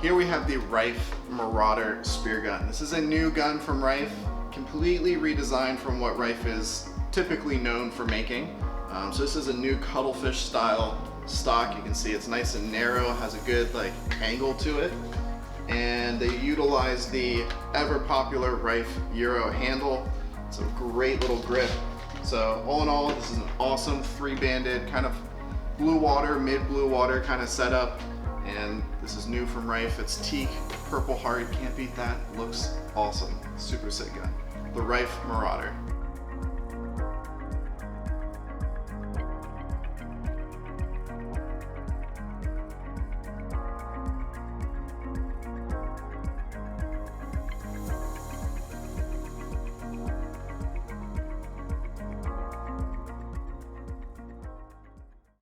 Here we have the Riffe Marauder spear gun. This is a new gun from Riffe, completely redesigned from what Riffe is typically known for making. So this is a new cuttlefish style stock. You can see it's nice and narrow, has a good angle to it. And they utilize the ever popular Riffe Euro handle. It's a great little grip. So all in all, this is an awesome 3-banded kind of blue water, mid blue water kind of setup. And this is new from Riffe. It's teak, purple heart, can't beat that. Looks awesome. Super sick gun. The Riffe Marauder.